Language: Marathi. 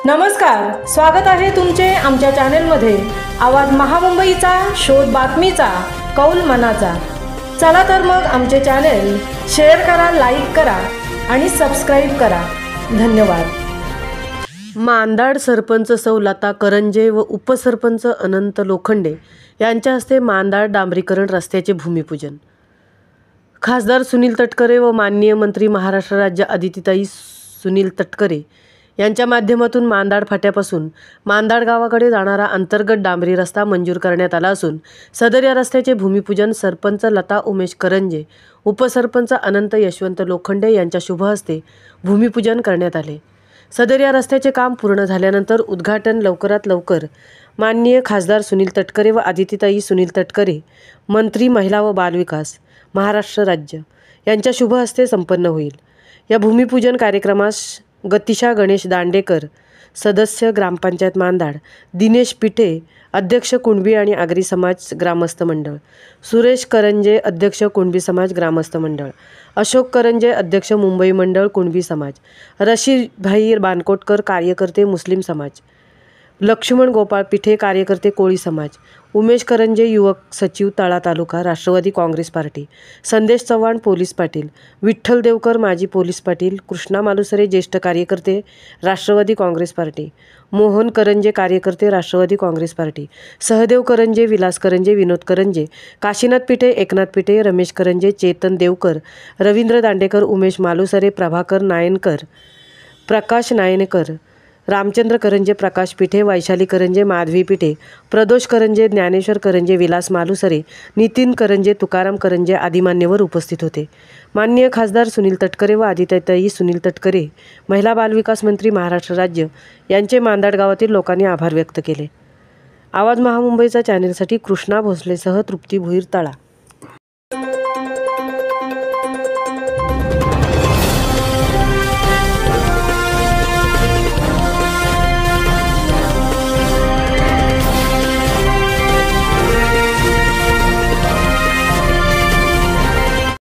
नमस्कार, स्वागत आहे तुमचे आमच्या चॅनेलमध्ये। आवाज महामुंबईचा, शोध बातमीचा, कौल मनाचा। चला तर मग आमचे चॅनेल शेअर करा, लाईक करा आणि सबस्क्राईब करा। धन्यवाद। मांदाड सरपंच सौ लता करंजे व उपसरपंच अनंत लोखंडे यांच्या हस्ते मांदाड डांबरीकरण रस्त्याचे भूमिपूजन। खासदार सुनील तटकरे व माननीय मंत्री महाराष्ट्र राज्य आदितीताई सुनील तटकरे यांच्या माध्यमातून मांदाड फाट्यापासून मांदाड गावाकडे जाणारा अंतर्गत डांबरी रस्ता मंजूर करण्यात आला असून सदर या रस्त्याचे भूमिपूजन सरपंच लता उमेश करंजे, उपसरपंच अनंत यशवंत लोखंडे यांच्या शुभ हस्ते भूमिपूजन करण्यात आले। सदर या रस्त्याचे काम पूर्ण झाल्यानंतर उद्घाटन लवकरात लवकर माननीय खासदार सुनील तटकरे व आदितीताई सुनील तटकरे, मंत्री महिला व बालविकास महाराष्ट्र राज्य यांच्या शुभ हस्ते संपन्न होईल। या भूमिपूजन कार्यक्रमास गतिशा गणेश दांडेकर, सदस्य ग्रामपंचायत मांदाड, दिनेश पिठे, अध्यक्ष कुणबी आणि आगरी समाज ग्रामस्थ मंडळ, सुरेश करंजे, अध्यक्ष कुणबी समाज ग्रामस्थ मंडळ, अशोक करंजे, अध्यक्ष मुंबई मंडळ कुणबी समाज, रशीदभाई बानकोटकर, कार्यकर्ते मुस्लिम समाज, लक्ष्मण गोपाळ पिठे, कार्यकर्ते कोळी समाज, उमेश करंजे, युवक सचिव तळा तालुका राष्ट्रवादी काँग्रेस पार्टी, संदेश चव्हाण पोलीस पाटील, विठ्ठल देवकर माजी पोलीस पाटील, कृष्णा मालुसरे ज्येष्ठ कार्यकर्ते राष्ट्रवादी काँग्रेस पार्टी, मोहन करंजे कार्यकर्ते राष्ट्रवादी काँग्रेस पार्टी, सहदेव करंजे, विलास करंजे, विनोद करंजे, काशीनाथ पिठे, एकनाथ पिठे, रमेश करंजे, चेतन देवकर, रवींद्र दांडेकर, उमेश मालुसरे, प्रभाकर नायनकर, प्रकाश नायनकर, रामचंद्र करंजे, प्रकाश पिठे, वैशाली करंजे, माधवी पिठे, प्रदोष करंजे, ज्ञानेश्वर करंजे, विलास मालुसरे, नितीन करंजे, तुकाराम करंजे आदी मान्यवर उपस्थित होते। माननीय खासदार सुनील तटकरे व आदितीताई सुनील तटकरे, महिला बालविकास मंत्री महाराष्ट्र राज्य यांचे मांदाड गावातील लोकांनी आभार व्यक्त केले। आवाज महामुंबईचा चॅनेलसाठी कृष्णा भोसलेसह तृप्ती भुईर तळा।